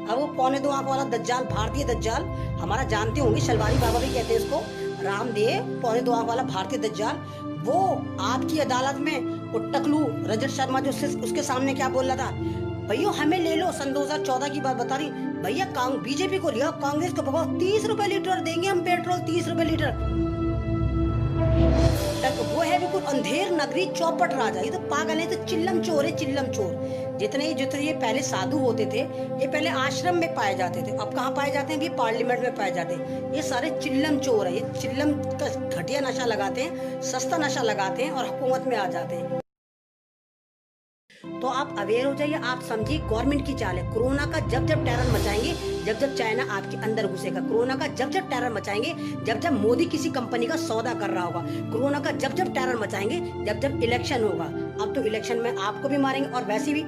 अब वो पौने 2 आंख वाला दज्जाल, भारतीय दज्जाल, हमारा जानते होंगे, शलवारी बाबा भी कहते हैं इसको, रामदेव पौने 2 आंख वाला भारतीय दज्जाल, वो आपकी अदालत में वो टकलू रजत शर्मा जो उसके सामने क्या बोल रहा था, भैया हमें ले लो, सन 2014 की बात बता रही, भैया बीजेपी को लिया, कांग्रेस को भगाओ, 30 रुपए लीटर देंगे हम पेट्रोल, 30 रुपए लीटर। वो है बिल्कुल अंधेर नगरी चौपट राजा, ये तो पागल है, तो चिल्लम चोर है, चिल्लम चोर। जितने ये पहले साधु होते थे, ये पहले आश्रम में पाए जाते थे, अब कहाँ पाए जाते हैं, ये पार्लियामेंट में पाए जाते हैं। ये सारे चिल्लम चोर है, ये चिल्लम का घटिया नशा लगाते हैं, सस्ता नशा लगाते हैं और हुकूमत में आ जाते हैं। तो आप अवेयर हो जाइए, आप समझिए गवर्नमेंट की चाल है। कोरोना का जब जब टेरर मचाएंगे, जब जब चाइना आपके अंदर घुसेगा, कोरोना का जब जब टेरर मचाएंगे, जब जब मोदी किसी कंपनी का सौदा कर रहा होगा, कोरोना का जब जब टेरर मचाएंगे, जब जब इलेक्शन होगा। अब तो इलेक्शन में आपको भी मारेंगे, और वैसे भी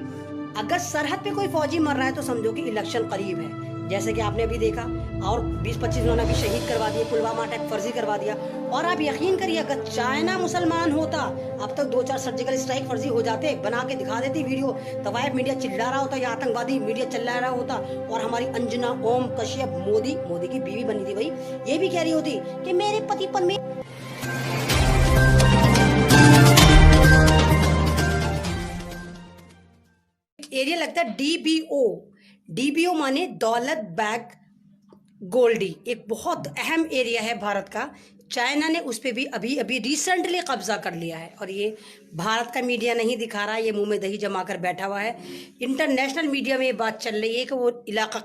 अगर सरहद पे कोई फौजी मर रहा है तो समझो कि इलेक्शन करीब है, जैसे कि आपने अभी देखा, और 20-25 उन्होंने अभी शहीद करवा दिए, पुलवामा अटैक फर्जी करवा दिया। और आप यकीन करिए, अगर चाइना मुसलमान होता, अब तक 2-4 सर्जिकल स्ट्राइक फर्जी हो जाते, बना के दिखा देती वीडियो, तवायफ मीडिया चिल्ला रहा होता, या आतंकवादी मीडिया चिल्ला रहा होता, और हमारी अंजना ओम कश्यप मोदी की बीवी बनी थी भाई, ये भी कह रही होती कि मेरे पति पद में एरिया लगता है डीबीओ माने दौलत बैग गोल्डी, एक बहुत अहम एरिया है भारत का। चाइना ने उस पर भी अभी रिसेंटली कब्जा कर लिया है, और ये भारत का मीडिया नहीं दिखा रहा है, ये मुंह में दही जमा कर बैठा हुआ है। इंटरनेशनल मीडिया में ये बात चल रही है कि वो इलाका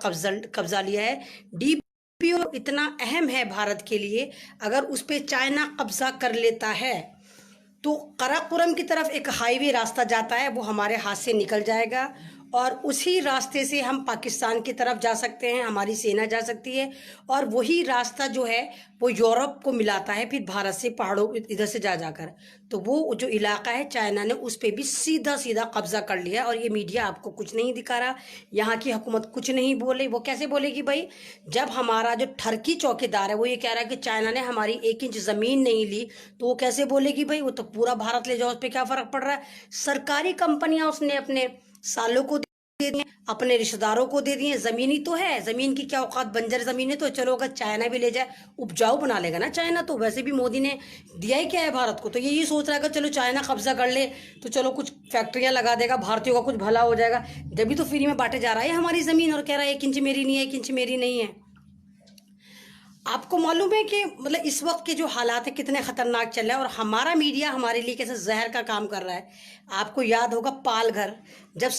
कब्जा लिया है। डीबीओ इतना अहम है भारत के लिए, अगर उस पर चाइना कब्जा कर लेता है तो कराकोरम की तरफ एक हाईवे रास्ता जाता है, वो हमारे हाथ से निकल जाएगा, और उसी रास्ते से हम पाकिस्तान की तरफ जा सकते हैं, हमारी सेना जा सकती है, और वही रास्ता जो है वो यूरोप को मिलाता है, फिर भारत से पहाड़ों इधर से जाकर। तो वो जो इलाका है, चाइना ने उस पर भी सीधा कब्जा कर लिया, और ये मीडिया आपको कुछ नहीं दिखा रहा, यहाँ की हुकूमत कुछ नहीं बोले। वो कैसे बोलेगी भाई, जब हमारा जो ठरकी चौकीदार है वो ये कह रहा है कि चाइना ने हमारी 1 इंच जमीन नहीं ली, तो वो कैसे बोलेगी भाई, वो तो पूरा भारत ले जाओ, उस पर क्या फर्क पड़ रहा है। सरकारी कंपनियां उसने अपने सालों को दे दिए, अपने रिश्तेदारों को दे दिए, जमीनी तो है, जमीन की क्या औकात, बंजर जमीन है, तो चलो अगर चाइना भी ले जाए उपजाऊ बना लेगा ना चाइना। तो वैसे भी मोदी ने दिया ही क्या है भारत को, तो ये सोच रहा है कि चलो चाइना कब्जा कर ले तो चलो कुछ फैक्ट्रियां लगा देगा, भारतीयों का कुछ भला हो जाएगा, जब भी तो फ्री में बांटे जा रहा है हमारी जमीन, और कह रहा है 1 इंच मेरी नहीं है, 1 इंच मेरी नहीं है। आपको मालूम है कि मतलब इस वक्त के जो हालात है कितने खतरनाक चल रहे हैं, और हमारा मीडिया हमारे लिए कैसे जहर का काम कर रहा है। आपको याद होगा पालघर, जब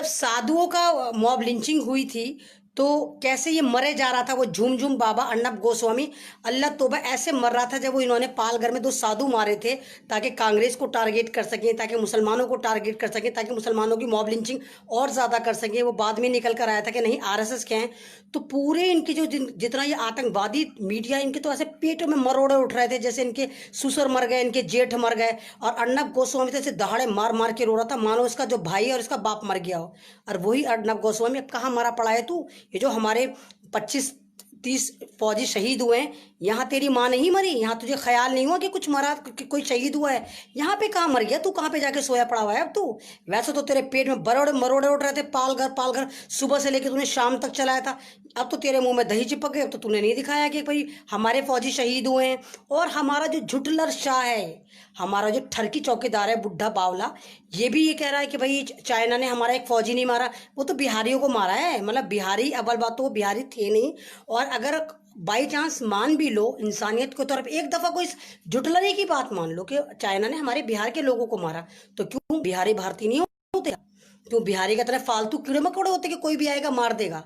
साधुओं का मॉब लिंचिंग हुई थी, तो कैसे ये मरे जा रहा था, वो झूम बाबा अर्नब गोस्वामी, अल्लाह तौबा, ऐसे मर रहा था जब वो इन्होंने पालघर में 2 साधु मारे थे, ताकि कांग्रेस को टारगेट कर सकें, ताकि मुसलमानों को टारगेट कर सकें, ताकि मुसलमानों की मॉब लिंचिंग और ज़्यादा कर सकें। वो बाद में निकल कर आया था कि नहीं आरएसएस के हैं। तो पूरे इनकी जो जितना ये आतंकवादी मीडिया, इनके तो ऐसे पेट में मरोड़े उठ रहे थे, जैसे इनके ससुर मर गए, इनके जेठ मर गए, और अर्नब गोस्वामी तो ऐसे दहाड़े मार के रो रहा था, मानो इसका जो भाई है और इसका बाप मर गया हो। और वही अर्नब गोस्वामी अब कहाँ मरा पड़ा है तू, ये जो हमारे 25-30 फौजी शहीद हुए हैं, यहाँ तेरी माँ नहीं मरी, यहाँ तुझे ख्याल नहीं हुआ कि कुछ मरा, कि कोई शहीद हुआ है, यहाँ पे कहाँ मर गया तू, कहाँ पे जाके सोया पड़ा हुआ है अब तू। वैसे तो तेरे पेट में बरोड़े मरोड़े उठ रहे थे, पालघर सुबह से लेकर तूने शाम तक चलाया था, अब तो तेरे मुंह में दही चिपक गए, अब तो तूने नहीं दिखाया कि भाई हमारे फौजी शहीद हुए हैं। और हमारा जो झुटलर शाह है, हमारा जो ठरकी चौकीदार है बुढ़ा बावला, ये भी ये कह रहा है कि भाई चाइना ने हमारा एक फौजी नहीं मारा, वो तो बिहारियों को मारा है। मतलब बिहारी, अव्वल बात तो वो बिहारी थे नहीं, और अगर बाई चांस मान भी लो इंसानियत के तौर पर, एक दफ़ा कोई जुटलरी की बात मान लो कि चाइना ने हमारे बिहार के लोगों को मारा, तो क्यों बिहारी भारतीय नहीं होते, क्यों बिहारी की तरह फालतू कीड़े मकोड़े होते कि कोई भी आएगा मार देगा।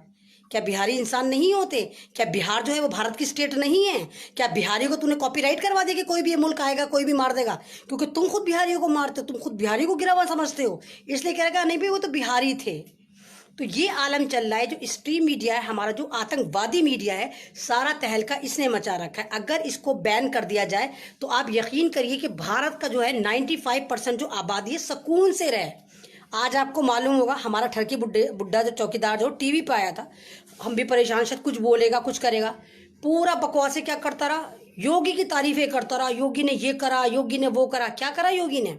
क्या बिहारी इंसान नहीं होते? क्या बिहार जो है वो भारत की स्टेट नहीं है? क्या बिहारी को तूने कॉपीराइट करवा दिया कि कोई भी ये मुल्क आएगा कोई भी मार देगा? क्योंकि तुम खुद बिहारियों को मारते हो, तुम खुद बिहारी को गिरा हुआ समझते हो, इसलिए कह रहा नहीं भाई वो तो बिहारी थे। तो ये आलम चल रहा है, जो स्ट्रीम मीडिया है, हमारा जो आतंकवादी मीडिया है, सारा तहलका इसने मचा रखा है। अगर इसको बैन कर दिया जाए तो आप यकीन करिए कि भारत का जो है 95% जो आबादी है सुकून से रहे। आज आपको मालूम होगा हमारा ठरकी बुड्ढा जो चौकीदार जो टीवी पे आया था, हम भी परेशान, शायद कुछ बोलेगा कुछ करेगा, पूरा बकवास क्या करता रहा, योगी की तारीफें करता रहा, योगी ने ये करा, योगी ने वो करा। क्या करा योगी ने?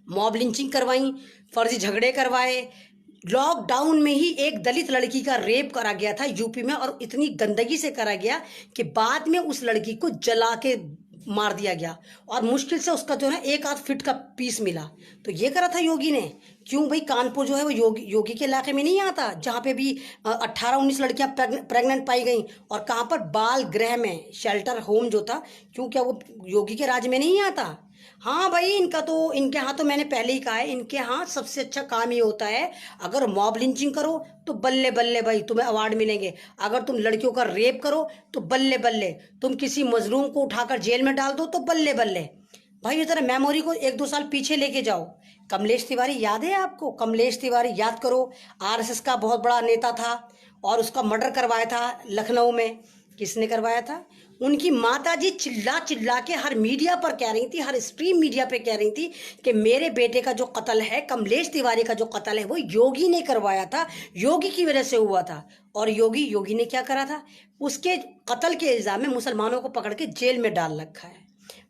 मॉब लिंचिंग करवाई, फर्जी झगड़े करवाए, लॉकडाउन में ही एक दलित लड़की का रेप करा गया था यूपी में, और इतनी गंदगी से करा गया कि बाद में उस लड़की को जला के मार दिया गया, और मुश्किल से उसका जो है 1 आध फीट का पीस मिला। तो ये करा था योगी ने। क्यों भाई? कानपुर जो है वो योगी के इलाके में नहीं आता, जहाँ पे भी 18-19 लड़कियां प्रेग्नेंट पाई गई, और कहाँ पर? बाल गृह में, शेल्टर होम जो था। क्यों? क्या वो योगी के राज्य में नहीं आता? हाँ भाई, इनके यहाँ तो मैंने पहले ही कहा है, इनके यहाँ सबसे अच्छा काम ये होता है, अगर मॉब लिंचिंग करो तो बल्ले बल्ले भाई तुम्हें अवार्ड मिलेंगे, अगर तुम लड़कियों का रेप करो तो बल्ले बल्ले, तुम किसी मजलूम को उठाकर जेल में डाल दो तो बल्ले बल्ले। भाई ये जरा मेमोरी को 1-2 साल पीछे लेके जाओ। कमलेश तिवारी याद है आपको? कमलेश तिवारी याद करो, आरएसएस का बहुत बड़ा नेता था, और उसका मर्डर करवाया था लखनऊ में। किसने करवाया था? उनकी माता जी चिल्ला चिल्ला के हर मीडिया पर कह रही थी, हर स्ट्रीम मीडिया पे कह रही थी कि मेरे बेटे का जो कत्ल है, कमलेश तिवारी का जो कत्ल है, वो योगी ने करवाया था, योगी की वजह से हुआ था। और योगी ने क्या करा था? उसके कत्ल के इल्जाम में मुसलमानों को पकड़ के जेल में डाल रखा है।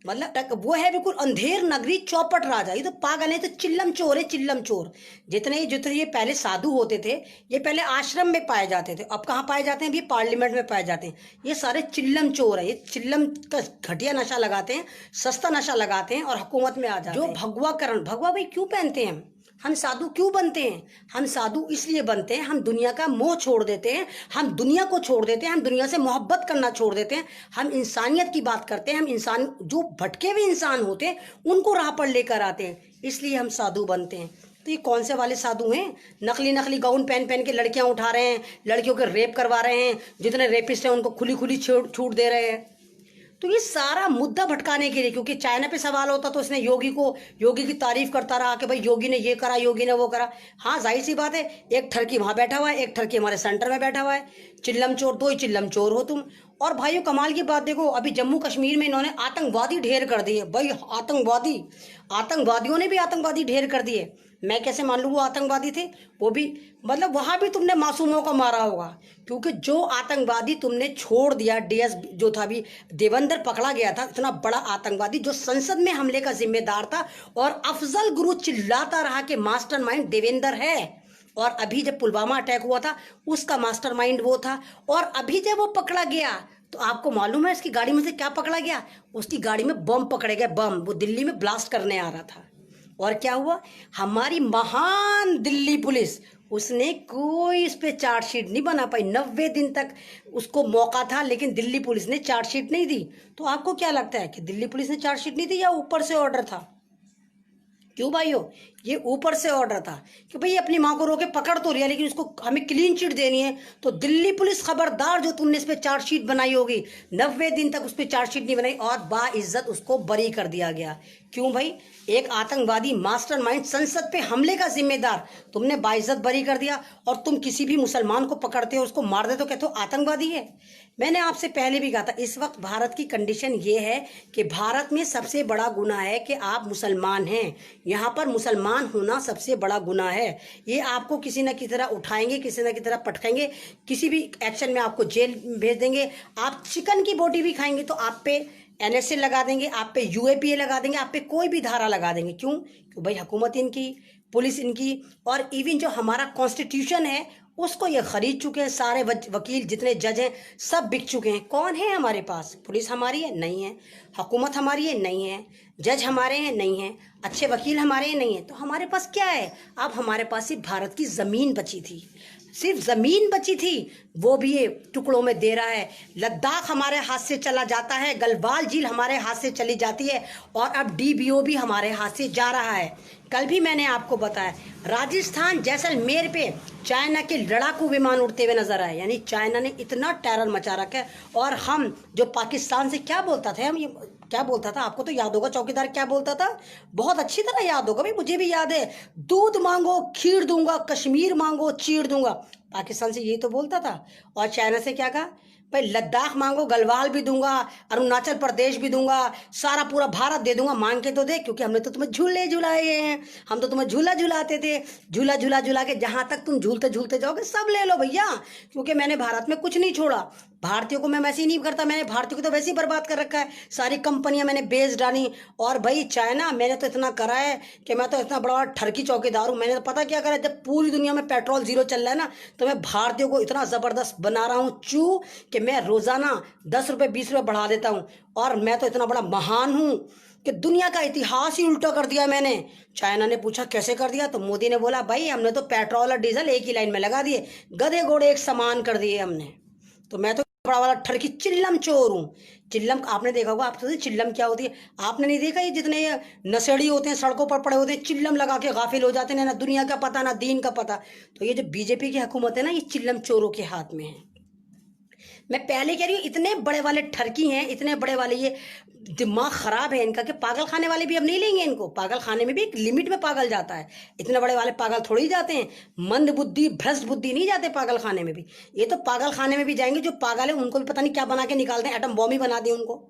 मतलब वो है बिल्कुल अंधेर नगरी चौपट राजा। ये तो पागल है, तो चिल्लम चोर है, चिल्लम चोर। जितने ये पहले साधु होते थे, ये पहले आश्रम में पाए जाते थे, अब कहाँ पाए जाते हैं? अभी पार्लियामेंट में पाए जाते हैं। ये सारे चिल्लम चोर है, ये चिल्लम का घटिया नशा लगाते हैं, सस्ता नशा लगाते हैं, और हुकूमत में आ जाते हैं। जो भगवा भाई क्यों पहनते हैं हम साधु क्यों बनते हैं? हम साधु इसलिए बनते हैं, हम दुनिया का मोह छोड़ देते हैं, हम दुनिया को छोड़ देते हैं, हम दुनिया से मोहब्बत करना छोड़ देते हैं, हम इंसानियत की बात करते हैं, हम इंसान, जो भटके हुए इंसान होते हैं उनको राह पर लेकर आते हैं, इसलिए हम साधु बनते हैं। तो ये कौन से वाले साधु हैं? नकली गाउन पहन के लड़कियां उठा रहे हैं, लड़कियों के रेप करवा रहे हैं, जितने रेपिस्ट हैं उनको खुली छूट दे रहे हैं। तो ये सारा मुद्दा भटकाने के लिए, क्योंकि चाइना पे सवाल होता तो इसने योगी की तारीफ करता रहा कि भाई योगी ने ये करा, योगी ने वो करा। हाँ, जाहिर सी बात है, एक ठरकी वहां बैठा हुआ है, एक ठरकी हमारे सेंटर में बैठा हुआ है। चिल्लम चोर, दो ही चिल्लम चोर हो तुम। और भाइयों कमाल की बात देखो, अभी जम्मू कश्मीर में इन्होंने आतंकवादी ढेर कर दिए। भाई आतंकवादियों ने भी आतंकवादी ढेर कर दिए। मैं कैसे मान लूँ वो आतंकवादी थे? वो भी मतलब वहां भी तुमने मासूमों को मारा होगा, क्योंकि जो आतंकवादी तुमने छोड़ दिया, डीएस जो था, भी देवेंद्र पकड़ा गया था, इतना बड़ा आतंकवादी जो संसद में हमले का जिम्मेदार था, और अफजल गुरु चिल्लाता रहा कि मास्टरमाइंड देवेंद्र है। और अभी जब पुलवामा अटैक हुआ था उसका मास्टरमाइंड वो था। और अभी जब वो पकड़ा गया तो आपको मालूम है इसकी गाड़ी में से क्या पकड़ा गया? उसकी गाड़ी में बम पकड़े गए, बम। वो दिल्ली में ब्लास्ट करने आ रहा था। और क्या हुआ? हमारी महान दिल्ली पुलिस, उसने कोई इस पे चार्जशीट नहीं बना पाई। 90 दिन तक उसको मौका था, लेकिन दिल्ली पुलिस ने चार्जशीट नहीं दी। तो आपको क्या लगता है कि दिल्ली पुलिस ने चार्जशीट नहीं दी या ऊपर से ऑर्डर था? क्यों भाइयों? ये ऊपर से ऑर्डर था कि भाई अपनी माँ को रोके पकड़ तो लिया, लेकिन उसको हमें क्लीन चिट देनी है। तो दिल्ली पुलिस खबरदार, जो तुमने इस पे चार्जशीट बनाई होगी, 90 दिन तक उस पर चार्जशीट नहीं बनाई, और बाइज्जत उसको बरी कर दिया गया। क्यों भाई? एक आतंकवादी मास्टरमाइंड, संसद पे हमले का जिम्मेदार, तुमने बाइज्जत बरी कर दिया। और तुम किसी भी मुसलमान को पकड़ते हो, उसको मार दे तो कहते हो आतंकवादी है। मैंने आपसे पहले भी कहा था, इस वक्त भारत की कंडीशन ये है कि भारत में सबसे बड़ा गुनाह है कि आप मुसलमान हैं। यहाँ पर मुसलमान होना सबसे बड़ा गुनाह है। ये आपको किसी न किसी तरह उठाएंगे, किसी न किसी तरह पटकेंगे, किसी भी एक्शन में आपको जेल भेज देंगे। आप चिकन की बोटी भी खाएंगे तो आप पे एनएसए लगा देंगे, आप पे यूएपीए लगा देंगे, आप पे कोई भी धारा लगा देंगे। क्यों भाई? हुकूमत इनकी, पुलिस इनकी, और इवन जो हमारा कॉन्स्टिट्यूशन है उसको ये खरीद चुके हैं। सारे वकील, जितने जज हैं, सब बिक चुके हैं। कौन है हमारे पास? पुलिस हमारी है? नहीं है। हुकूमत हमारी है? नहीं है। जज हमारे हैं? नहीं है। अच्छे वकील हमारे हैं? नहीं है। तो हमारे पास क्या है? अब हमारे पास सिर्फ भारत की ज़मीन बची थी, सिर्फ ज़मीन बची थी, वो भी ये टुकड़ों में दे रहा है। लद्दाख हमारे हाथ से चला जाता है, गलवान झील हमारे हाथ से चली जाती है, और अब डीबीओ भी हमारे हाथ से जा रहा है। कल भी मैंने आपको बताया, राजस्थान जैसलमेर पे चाइना के लड़ाकू विमान उड़ते हुए नजर आए। यानी चाइना ने इतना टेरर मचा रखा है। और हम जो पाकिस्तान से क्या बोलता था, हम ये क्या बोलता था, आपको तो याद होगा, चौकीदार क्या बोलता था, बहुत अच्छी तरह याद होगा भाई, मुझे भी याद है। दूध मांगो खीर दूंगा, कश्मीर मांगो चीर दूंगा। पाकिस्तान से यही तो बोलता था। और चाइना से क्या कहा? भाई लद्दाख मांगो, गलवाल भी दूंगा, अरुणाचल प्रदेश भी दूंगा, सारा पूरा भारत दे दूंगा, मांग के तो दे, क्योंकि हमने तो तुम्हें झूले झुलाए हैं। हम तो तुम्हें झूला झुलाते थे, झूला झूला झुला के जहां तक तुम झूलते झूलते जाओगे सब ले लो भैया, क्योंकि मैंने भारत में कुछ नहीं छोड़ा। भारतीयों को मैं वैसे ही नहीं करता, मैंने भारतीयों को तो वैसे ही बर्बाद कर रखा है, सारी कंपनियां मैंने बेच डाली। और भाई चाइना, मैंने तो इतना करा है कि मैं तो इतना बड़ा ठरकी चौकीदार हूँ। मैंने तो पता क्या करा, जब पूरी दुनिया में पेट्रोल जीरो चल रहा है ना, तो मैं भारतीयों को इतना जबरदस्त बना रहा हूँ चू, कि मैं रोजाना 10 रुपए 20 रुपए बढ़ा देता हूँ। और मैं तो इतना बड़ा महान हूँ कि दुनिया का इतिहास ही उल्टा कर दिया मैंने। चाइना ने पूछा कैसे कर दिया, तो मोदी ने बोला भाई हमने तो पेट्रोल और डीजल एक ही लाइन में लगा दिए, गधे घोड़े एक समान कर दिए हमने। तो मैं तो बड़ा वाला ठरकी चिल्लम चोर हूँ। चिल्लम आपने देखा होगा, आप तो चिल्लम क्या होती है आपने नहीं देखा? ये जितने ये नशेड़ी होते हैं सड़कों पर पड़े होते हैं, चिल्लम लगा के गाफिल हो जाते हैं, ना दुनिया का पता ना दीन का पता। तो ये जो बीजेपी की हुकूमत है ना, ये चिल्लम चोरों के हाथ में है। मैं पहले कह रही हूँ, इतने बड़े वाले ठरकी हैं, इतने बड़े वाले, ये दिमाग खराब है इनका कि पागल खाने वाले भी अब नहीं लेंगे इनको। पागल खाने में भी एक लिमिट में पागल जाता है, इतने बड़े वाले पागल थोड़ी जाते हैं, मंद बुद्धि भ्रष्ट बुद्धि नहीं जाते पागल खाने में भी। ये तो पागल खाने में भी जाएंगे, जो पागल है उनको भी पता नहीं क्या बना के निकालते हैं, एटम बॉम्ब ही बना दिए उनको।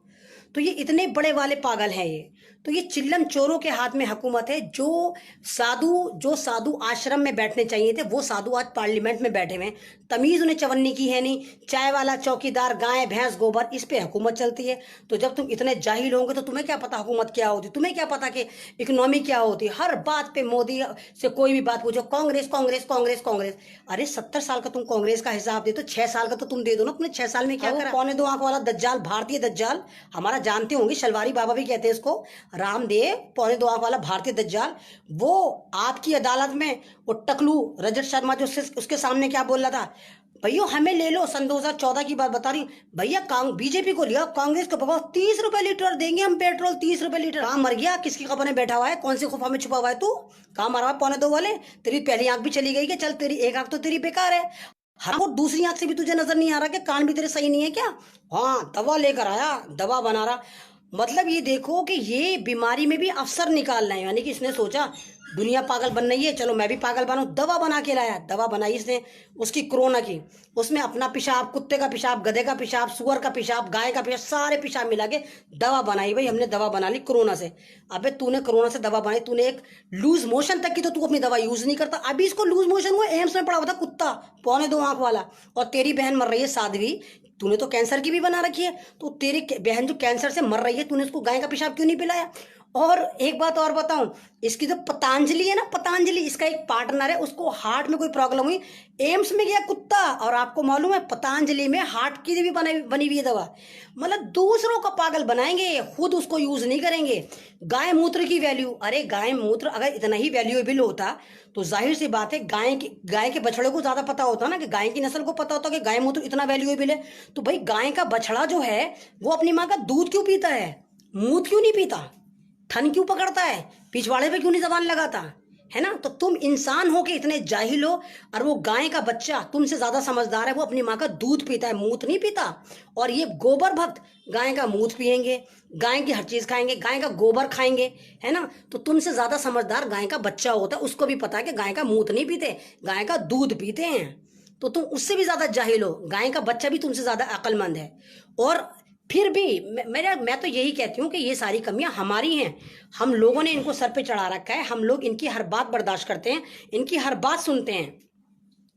तो ये इतने बड़े वाले पागल हैं ये। तो ये चिल्लम चोरों के हाथ में हुकूमत है। जो साधु आश्रम में बैठने चाहिए थे, वो साधु आज पार्लियामेंट में बैठे हुए हैं। तमीज उन्हें चवन्नी की है नहीं। चाय वाला, चौकीदार, गाय भैंस गोबर, इस पे हुकूमत चलती है। तो जब तुम इतने जाहिल होंगे तो तुम्हें क्या पता हुकूमत क्या होती, तुम्हें क्या पता कि इकोनॉमी क्या होती। हर बात पे मोदी से कोई भी बात पूछो, कांग्रेस कांग्रेस कांग्रेस कांग्रेस। अरे 70 साल का तुम कांग्रेस का हिसाब दे, तो 6 साल का तो तुम दे दो ना, तुमने 6 साल में क्या करा। 2.25 आंख वाला दज्जाल, भारतीय दज्जाल, हमारा जानते होंगे, शलवारी बाबा भी कहते हैं इसको, रामदेव 2.25 आंख वाला भारतीय दज्जाल। वो आपकी अदालत में वो टकलू रजत शर्मा जो उसके सामने क्या बोल रहा था, भैया हमें ले लो, सन 2014 की बात बता रही भैया, बीजेपी को लिया, कांग्रेस को भगाओ, 30 रुपए लीटर देंगे हम पेट्रोल, 30 रुपए लीटर। कहाँ मर गया, किसकी खबर में बैठा हुआ है, कौन सी खुफा में छुपा हुआ है तू, कहाँ मारा हुआ 2.25 वाले। तेरी पहली आंख भी चली गई कि चल, तेरी एक आंख तो तेरी बेकार है, हाँ, वो दूसरी आंख से भी तुझे नजर नहीं आ रहा कि कान भी तेरे सही नहीं है क्या। हाँ, दवा लेकर आया, दवा बना रहा। मतलब ये देखो कि ये बीमारी में भी अवसर निकाल रहे हैं, यानी कि इसने सोचा दुनिया पागल बन रही है, चलो मैं भी पागल बनूं, दवा बना के लाया। दवा बनाई इसने उसकी, कोरोना की। उसमें अपना पेशाब, कुत्ते का पेशाब, गधे का पेशाब, सुअर का पेशाब, गाय का पेशाब, सारे पेशाब मिला के दवा बनाई। भाई हमने दवा बना ली कोरोना से। अबे तूने कोरोना से दवा बनाई, तूने एक लूज मोशन तक की तो तू अपनी दवा यूज नहीं करता। अभी इसको लूज मोशन को एम्स में पड़ा हुआ था कुत्ता, 2.25 आंख वाला। और तेरी बहन मर रही है साध्वी, तूने तो कैंसर की भी बना रखी है, तो तेरी बहन जो कैंसर से मर रही है, तूने उसको गाय का पेशाब क्यों नहीं पिलाया। और एक बात और बताऊं, इसकी जो पतंजलि है ना, पतंजलि, इसका एक पार्टनर है, उसको हार्ट में कोई प्रॉब्लम हुई, एम्स में गया कुत्ता। और आपको मालूम है पतंजलि में हार्ट की भी बनी हुई है दवा। मतलब दूसरों का पागल बनाएंगे, खुद उसको यूज नहीं करेंगे। गाय मूत्र की वैल्यू, अरे गाय मूत्र अगर इतना ही वैल्यूएबल होता तो जाहिर सी बात है गाय के बछड़े को ज्यादा पता होता ना, कि गाय की नस्ल को पता होता कि गाय मूत्र इतना वैल्यूएबल है। तो भाई गाय का बछड़ा जो है वो अपनी माँ का दूध क्यों पीता है, मूत्र क्यों नहीं पीता, थन क्यों पकड़ता है, पिछवाड़े पे क्यों नहीं जबान लगाता है ना। तो तुम इंसान हो के इतने जाहिल हो, और वो गाय का बच्चा तुमसे ज्यादा समझदार है, वो अपनी माँ का दूध पीता है, मूत्र नहीं पीता। और ये गोबर भक्त गाय का मूत्र पिएंगे, गाय की हर चीज खाएंगे, गाय का गोबर खाएंगे, है ना। तो तुमसे ज्यादा समझदार गाय का बच्चा होता है, उसको भी पता है कि गाय का मूत्र नहीं पीते, गाय का दूध पीते हैं। तो तुम उससे भी ज्यादा जाहिल हो, गाय का बच्चा भी तुमसे ज्यादा अक्लमंद है। और फिर भी मैं तो यही कहती हूँ कि ये सारी कमियां हमारी हैं, हम लोगों ने इनको सर पे चढ़ा रखा है, हम लोग इनकी हर बात बर्दाश्त करते हैं, इनकी हर बात सुनते हैं।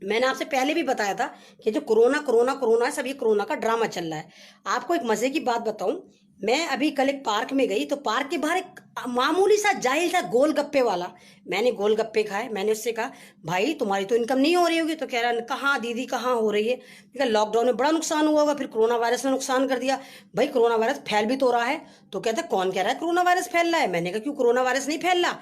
मैंने आपसे पहले भी बताया था कि जो कोरोना कोरोना कोरोना है, सब ये कोरोना का ड्रामा चल रहा है। आपको एक मजे की बात बताऊं, मैं अभी कल एक पार्क में गई, तो पार्क के बाहर एक मामूली सा जाहिल सा गोलगप्पे वाला, मैंने गोलगप्पे खाए। मैंने उससे कहा भाई तुम्हारी तो इनकम नहीं हो रही होगी, तो कह रहा कहाँ दीदी कहाँ हो रही है, लॉकडाउन में बड़ा नुकसान हुआ होगा, फिर कोरोना वायरस ने नुकसान कर दिया। भाई कोरोना वायरस फैल भी तो रहा है। तो कहता कौन कह रहा है कोरोना वायरस फैल रहा है। मैंने कहा क्यों, कोरोना वायरस नहीं फैल रहा,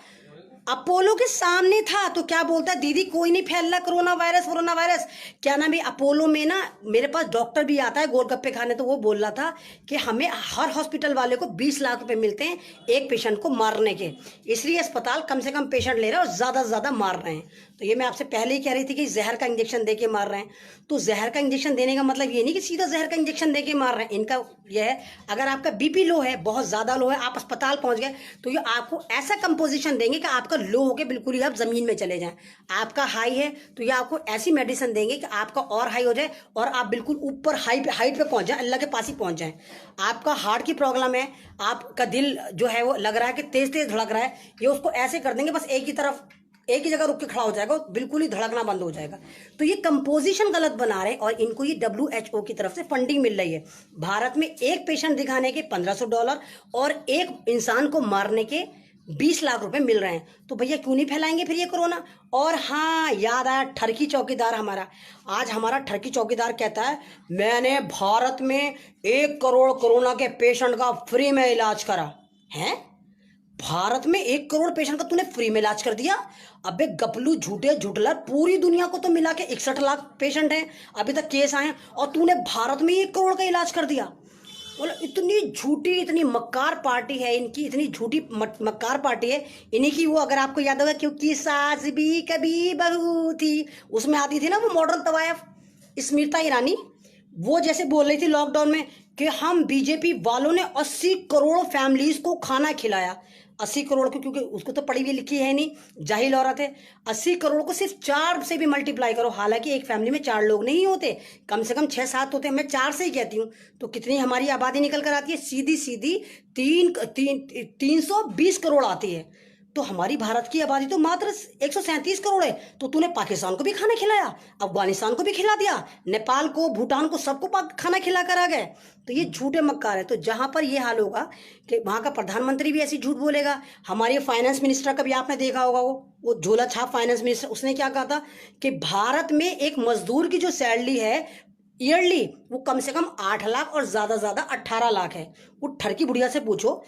अपोलो के सामने था। तो क्या बोलता है दीदी कोई नहीं फैल रहा कोरोना वायरस। क्या नाम है, अपोलो में ना मेरे पास डॉक्टर भी आता है गोलगप्पे खाने, तो वो बोल रहा था कि हमें हर हॉस्पिटल वाले को 20 लाख रुपए मिलते हैं एक पेशेंट को मारने के, इसलिए अस्पताल कम से कम पेशेंट ले रहा है और ज्यादा से ज्यादा मार रहे हैं। तो ये मैं आपसे पहले ही कह रही थी कि जहर का इंजेक्शन दे के मार रहे हैं। तो जहर का इंजेक्शन देने का मतलब ये नहीं कि सीधा जहर का इंजेक्शन दे के मार रहे हैं। इनका यह है, अगर आपका बीपी लो है, बहुत ज़्यादा लो है, आप अस्पताल पहुंच गए, तो ये आपको ऐसा कंपोजिशन देंगे कि आपका लो होके बिल्कुल ही आप ज़मीन में चले जाएं। आपका हाई है तो ये आपको ऐसी मेडिसिन देंगे कि आपका और हाई हो जाए और आप बिल्कुल ऊपर हाइट पे पहुंच जाए, अल्लाह के पास ही पहुंच जाए। आपका हार्ट की प्रॉब्लम है, आपका दिल जो है वो लग रहा है कि तेज तेज धड़क रहा है, ये उसको ऐसे कर देंगे बस एक ही जगह रुक के खड़ा हो जाएगा, बिल्कुल ही धड़कना बंद हो जाएगा। तो ये कंपोजिशन गलत बना रहे हैं और इनको ये WHO की तरफ से फंडिंग मिल रही है। भारत में एक पेशेंट दिखाने के $1500 और एक इंसान को मारने के 20 लाख रुपए मिल रहे हैं। तो भैया क्यों नहीं फैलाएंगे फिर ये कोरोना। और हाँ, याद आया ठरकी चौकीदार हमारा, आज हमारा ठरकी चौकीदार कहता है मैंने भारत में 1 करोड़ कोरोना के पेशेंट का फ्री में इलाज करा है। भारत में 1 करोड़ पेशेंट का तूने फ्री में इलाज कर दिया। अबे गपलू, झूठे झूठला, पूरी दुनिया को तो मिला के 61 लाख पेशेंट हैं, अभी तक केस आए, और तूने भारत में 1 करोड़ का इलाज कर दिया। मतलब इतनी झूठी, इतनी मक्कार पार्टी है इनकी, इतनी झूठी मक्कार पार्टी है इन्हीं की। वो अगर आपको याद होगा, क्योंकि सास भी कभी बहू थी, उसमें आती थी ना वो मॉडर्न तवायफ स्मृता ईरानी, वो जैसे बोल रही थी लॉकडाउन में कि हम बीजेपी वालों ने 80 करोड़ फैमिलीज को खाना खिलाया। 80 करोड़ को, क्योंकि उसको तो पढ़ी हुई लिखी है नहीं, जाहिल औरत है। 80 करोड़ को सिर्फ 4 से भी मल्टीप्लाई करो, हालांकि एक फैमिली में 4 लोग नहीं होते, कम से कम 6-7 होते हैं, मैं 4 से ही कहती हूँ। तो कितनी हमारी आबादी निकल कर आती है, सीधी सीधी 320 करोड़ आती है। तो हमारी भारत की आबादी तो मात्र 137 करोड़ है। तो तूने पाकिस्तान को भी खाना खिलाया, अफगानिस्तान को भी खिला दिया, नेपाल को, भूटान को, सबको खाना खिला कर आ गए। तो ये झूठे मक्कार है। तो जहां पर ये हाल होगा कि वहां का प्रधानमंत्री भी ऐसी झूठ बोलेगा। हमारे फाइनेंस मिनिस्टर का भी आपने देखा होगा, वो झोला छाप फाइनेंस मिनिस्टर, उसने क्या कहा था कि भारत में एक मजदूर की जो सैलरी है ईयरली, वो कम से कम 8 लाख और ज्यादा ज्यादा 18 लाख है। वो ठरकी बुढ़िया से पूछो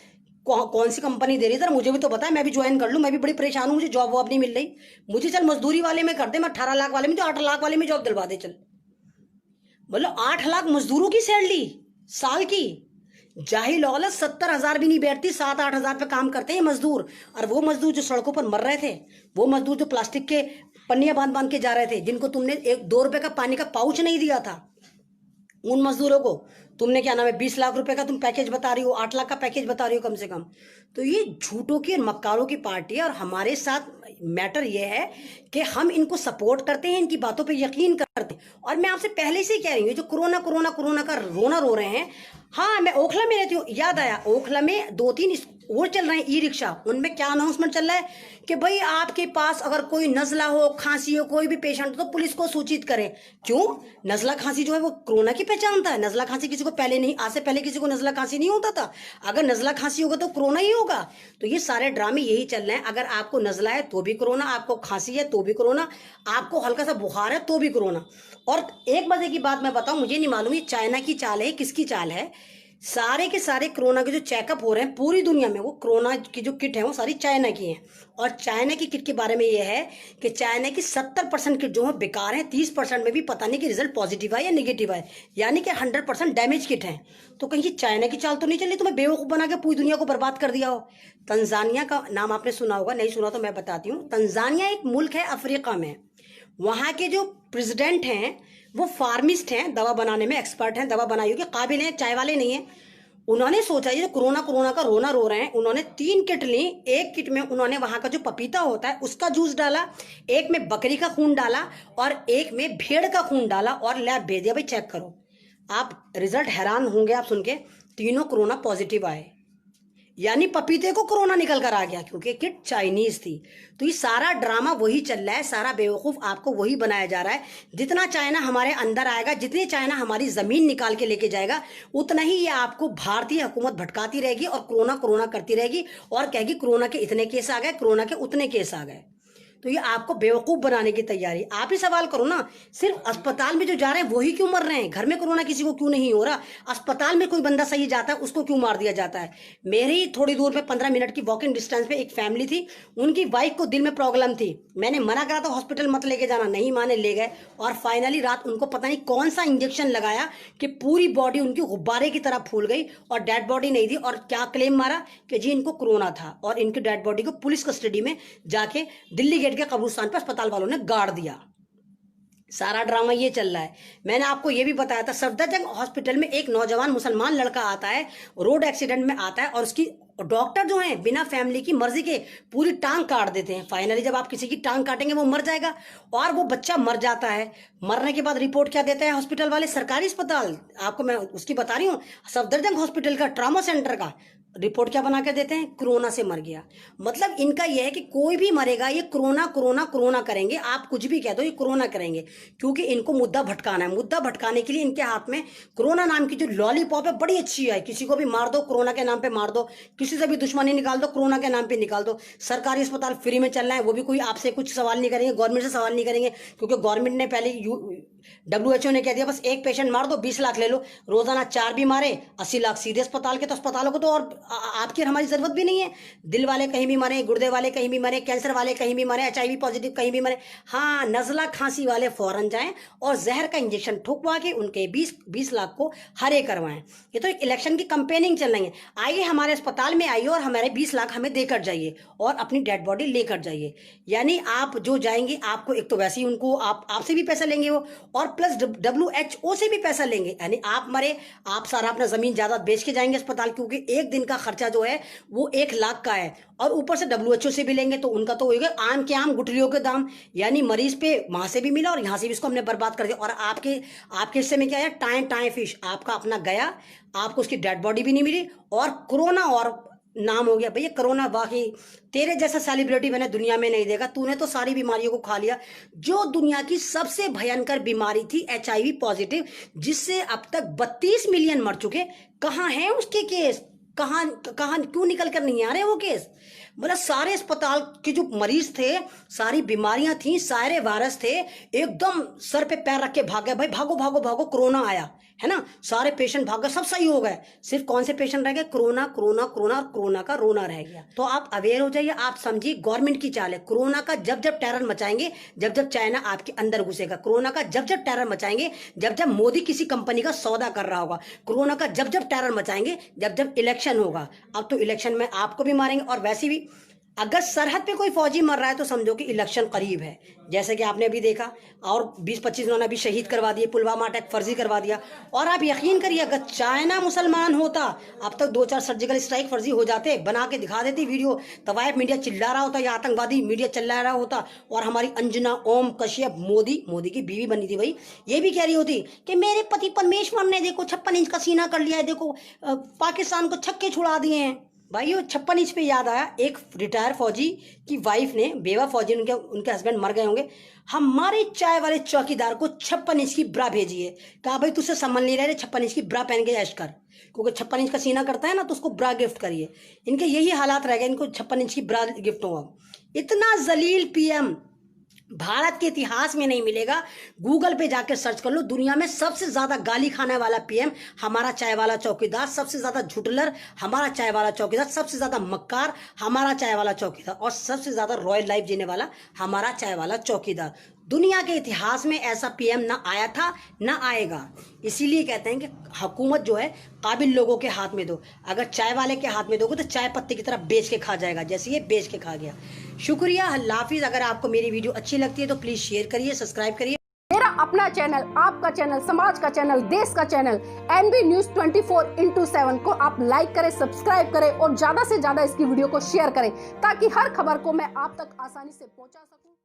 कौन सी कंपनी दे रही है, मुझे भी तो पता है, मैं भी ज्वाइन कर लूं, मैं भी बड़ी परेशान हूं, मुझे जॉब वॉब नहीं मिल रही। मुझे चल मजदूरी वाले में कर दे, मैं 18 लाख वाले में, तो 8 लाख वाले में जॉब दिलवा दे चल। मतलब 8 लाख मजदूरों की सैलरी साल की। जाहिल औलत 70,000 भी नहीं बैठती, 7-8 हजार पे काम करते हैं मजदूर। और वो मजदूर जो सड़कों पर मर रहे थे, वो मजदूर जो प्लास्टिक के पन्नियां बांध बांध के जा रहे थे, जिनको तुमने 2 रुपए का पानी का पाउच नहीं दिया था, उन मजदूरों को तुमने क्या नाम है 20 लाख रुपए का तुम पैकेज बता रही हो, 8 लाख का पैकेज बता रही हो कम से कम। तो ये झूठों की और मक्कारों की पार्टी है। और हमारे साथ मैटर ये है कि हम इनको सपोर्ट करते हैं, इनकी बातों पे यकीन करते हैं। और मैं आपसे पहले से ही कह रही हूँ, जो कोरोना कोरोना कोरोना का रोना रो रहे हैं। हाँ, मैं ओखला में रहती हूँ, याद आया, ओखला में 2-3 वो चल रहे हैं ई रिक्शा, उनमें क्या अनाउंसमेंट चल रहा है कि भाई आपके पास अगर कोई नजला हो, खांसी हो, कोई भी पेशेंट हो तो पुलिस को सूचित करें। क्यों? नजला खांसी जो है वो कोरोना की पहचानता है। नजला खांसी किसी को पहले नहीं, आज से पहले किसी को नजला खांसी नहीं होता था। अगर नजला खांसी होगा तो कोरोना ही होगा। तो ये सारे ड्रामे यही चल रहे हैं। अगर आपको नजला है तो भी कोरोना, आपको खांसी है तो भी कोरोना, आपको हल्का सा बुखार है तो भी कोरोना। और एक मजे की बात मैं बताऊं, मुझे नहीं मालूम ये चाइना की चाल है, किसकी चाल है। सारे के सारे कोरोना के जो चेकअप हो रहे हैं पूरी दुनिया में, वो कोरोना की जो किट है वो सारी चाइना की हैं। और चाइना की किट के बारे में ये है कि चाइना की 70% किट जो है बेकार है, 30% में भी पता नहीं कि रिजल्ट पॉजिटिव है या नेगेटिव है, यानी कि 100% डैमेज किट है। तो कहीं चाइना की चाल तो नहीं चली, तुम्हें बेवकूफ़ बना के पूरी दुनिया को बर्बाद कर दिया हो। तंजानिया का नाम आपने सुना होगा, नहीं सुना तो मैं बताती हूँ। तंजानिया एक मुल्क है अफ्रीका में। वहाँ के जो प्रेसिडेंट हैं वो फार्मिस्ट हैं, दवा बनाने में एक्सपर्ट हैं, दवा बनाने के काबिल हैं, चाय वाले नहीं हैं। उन्होंने सोचा ये कोरोना कोरोना का रोना रो रहे हैं, उन्होंने 3 किट ली। एक किट में उन्होंने वहां का जो पपीता होता है उसका जूस डाला, एक में बकरी का खून डाला और एक में भेड़ का खून डाला और लैब भेज दिया, भाई चेक करो। आप रिजल्ट हैरान होंगे आप सुन के, तीनों कोरोना पॉजिटिव आए, यानी पपीते को कोरोना निकल कर आ गया, क्योंकि किट चाइनीज थी। तो ये सारा ड्रामा वही चल रहा है, सारा बेवकूफ आपको वही बनाया जा रहा है। जितना चाइना हमारे अंदर आएगा, जितनी चाइना हमारी जमीन निकाल के लेके जाएगा, उतना ही ये आपको भारतीय हुकूमत भटकाती रहेगी और कोरोना कोरोना करती रहेगी और कहेगी कोरोना के इतने केस आ गए, कोरोना के उतने केस आ गए। तो ये आपको बेवकूफ बनाने की तैयारी। आप ही सवाल करो ना, सिर्फ अस्पताल में जो जा रहे हैं वही क्यों मर रहे हैं, घर में कोरोना किसी को क्यों नहीं हो रहा। अस्पताल में कोई बंदा सही जाता है उसको क्यों मार दिया जाता है। मेरी थोड़ी दूर पे 15 मिनट की वॉकिंग डिस्टेंस पे एक फैमिली थी, उनकी वाइफ को दिल में प्रॉब्लम थी। मैंने मना करा था हॉस्पिटल मत लेके जाना, नहीं माने, ले गए। और फाइनली रात उनको पता नहीं कौन सा इंजेक्शन लगाया कि पूरी बॉडी उनकी गुब्बारे की तरह फूल गई और डेड बॉडी नहीं थी। और क्या क्लेम मारा कि जी इनको कोरोना था, और इनकी डेड बॉडी को पुलिस कस्टडी में जाके दिल्ली गेट के कब्रिस्तान पर अस्पताल वालों ने गाड़ दिया। सारा ड्रामा ये चल रहा है। मैंने आपको ये भी बताया था, सफदरजंग हॉस्पिटल में एक नौजवान मुसलमान लड़का आता है, रोड एक्सीडेंट में आता है और उसकी डॉक्टर जो है बिना फैमिली की मर्जी के पूरी टांग काट देते हैं। फाइनली जब आप किसी की टांग काटेंगे वो मर जाएगा, और वो बच्चा मर जाता है। मरने के बाद रिपोर्ट क्या देता है हॉस्पिटल वाले, सरकारी अस्पताल, आपको मैं उसकी बता रही हूँ, सफदरजंग हॉस्पिटल का ट्रॉमा सेंटर का रिपोर्ट क्या बना के देते हैं, कोरोना से मर गया। मतलब इनका यह है कि कोई भी मरेगा ये कोरोना कोरोना कोरोना करेंगे, आप कुछ भी कह दो ये कोरोना करेंगे, क्योंकि इनको मुद्दा भटकाना है। मुद्दा भटकाने के लिए इनके हाथ में कोरोना नाम की जो लॉलीपॉप है बड़ी अच्छी है, किसी को भी मार दो कोरोना के नाम पे मार दो, किसी से भी दुश्मनी निकाल दो कोरोना के नाम पे निकाल दो। सरकारी अस्पताल फ्री में चल रहा है, वो भी कोई आपसे कुछ सवाल नहीं करेंगे, गवर्नमेंट से सवाल नहीं करेंगे, क्योंकि गवर्नमेंट ने पहले WHO ने कह दिया बस एक पेशेंट मार दो 20 लाख ले लो, रोजाना 4 भी मारे 80 लाख सीधे अस्पताल के। तो अस्पतालों को तो और आपकी और हमारी जरूरत भी नहीं है। दिल वाले कहीं भी मरे, गुर्दे वाले कहीं भी मरे, कैंसर वाले कहीं भी मरे, HIV पॉजिटिव कहीं भी मरे, हाँ नजला खांसी वाले फौरन जाएं और जहर का इंजेक्शन ठुकवा के उनके 20 लाख को हरे करवाएं। ये तो एक इलेक्शन की कंपेनिंग चल रही है। आइए हमारे अस्पताल में आइए और हमारे 20 लाख हमें देकर जाइए और अपनी डेड बॉडी लेकर जाइए। यानी आप जो जाएंगे आपको एक तो वैसे ही उनको आपसे भी पैसा लेंगे वो, और प्लस WHO से भी पैसा लेंगे। यानी आप मरे, आप सारा अपना जमीन जायदाद बेच के जाएंगे अस्पताल, क्योंकि एक दिन का खर्चा जो है वो 1 लाख का है, और ऊपर से WHO से भी लेंगे तो उनका तो होगा आम के आम गुठलियों के दाम। यानी मरीज पे वहां से भी मिला और यहाँ से भी इसको हमने बर्बाद कर दिया। और आपके हिस्से में क्या है, टाइम फिश आपका अपना गया, आपको उसकी डेड बॉडी भी नहीं मिली, और कोरोना और नाम हो गया। भैया कोरोना बाकी तेरे जैसा सेलिब्रिटी मैंने दुनिया में नहीं देखा, तूने तो सारी बीमारियों को खा लिया। जो दुनिया की सबसे भयंकर बीमारी थी HIV पॉजिटिव, जिससे अब तक 32 मिलियन मर चुके, कहाँ हैं उसके केस, कहाँ क्यों निकल कर नहीं आ रहे वो केस। मतलब सारे अस्पताल के जो मरीज थे, सारी बीमारियां थी, सारे वायरस थे, एकदम सर पे पैर रख के भाग गए, भाई भागो भागो भागो कोरोना आया है ना, सारे पेशेंट भाग गए, सब सही हो गए। सिर्फ कौन से पेशेंट रह गए, कोरोना कोरोना कोरोना और कोरोना का रोना रह गया। तो आप अवेयर हो जाइए, आप समझिए गवर्नमेंट की चाल है। कोरोना का जब जब टेरर मचाएंगे, जब जब चाइना आपके अंदर घुसेगा, कोरोना का जब जब टेरर मचाएंगे, जब जब मोदी किसी कंपनी का सौदा कर रहा होगा, कोरोना का जब जब टेरर मचाएंगे, जब जब इलेक्शन होगा। अब तो इलेक्शन में आपको भी मारेंगे, और वैसे भी अगर सरहद पे कोई फौजी मर रहा है तो समझो कि इलेक्शन करीब है, जैसे कि आपने अभी देखा। और 20-25 उन्होंने अभी शहीद करवा दिए, पुलवामा अटैक फर्जी करवा दिया। और आप यकीन करिए अगर चाइना मुसलमान होता, अब तक 2-4 सर्जिकल स्ट्राइक फर्जी हो जाते, बना के दिखा देती वीडियो, तवायफ मीडिया चिल्ला रहा होता या आतंकवादी मीडिया चिल्ला रहा होता। और हमारी अंजना ओम कश्यप मोदी की बीवी बनी थी भाई, ये भी कह रही होती कि मेरे पति परमेश्वर ने देखो 56 इंच का सीना कर लिया है, देखो पाकिस्तान को छक्के छुड़ा दिए हैं। भाई वो 56 इंच पे याद आया, एक रिटायर फौजी की वाइफ ने, बेवा फौजी, उनके हस्बैंड मर गए होंगे, हमारे चाय वाले चौकीदार को 56 इंच की ब्रा भेजी है। कहा भाई तुझसे संभल नहीं रहे, 56 इंच की ब्रा पहन के ऐश कर, क्योंकि 56 इंच का सीना करता है ना तो उसको ब्रा गिफ्ट करिए। इनके यही हालात रह गए, इनको 56 इंच की ब्रा गिफ्ट होगा। इतना जलील PM भारत के इतिहास में नहीं मिलेगा। गूगल पे जाकर सर्च कर लो, दुनिया में सबसे ज्यादा गाली खाने वाला PM हमारा चाय वाला चौकीदार, सबसे ज्यादा झुटलर हमारा चाय वाला चौकीदार, सबसे ज्यादा मक्कार हमारा चाय वाला चौकीदार, और सबसे ज्यादा रॉयल लाइफ जीने वाला हमारा चाय वाला चौकीदार। दुनिया के इतिहास में ऐसा PM ना आया था ना आएगा। इसीलिए कहते हैं कि हुकूमत जो है काबिल लोगों के हाथ में दो। अगर चाय वाले के हाथ में दोगे तो चाय पत्ती की तरह बेच के खा जाएगा, जैसे ये बेच के खा गया। शुक्रिया, अल्लाह हाफिज। अगर आपको मेरी वीडियो अच्छी लगती है तो प्लीज शेयर करिए, सब्सक्राइब करिए। मेरा अपना चैनल, आपका चैनल, समाज का चैनल, देश का चैनल NB News 24/7 को आप लाइक करें, सब्सक्राइब करें और ज्यादा से ज्यादा इसकी वीडियो को शेयर करें, ताकि हर खबर को मैं आप तक आसानी से पहुंचा सकूं।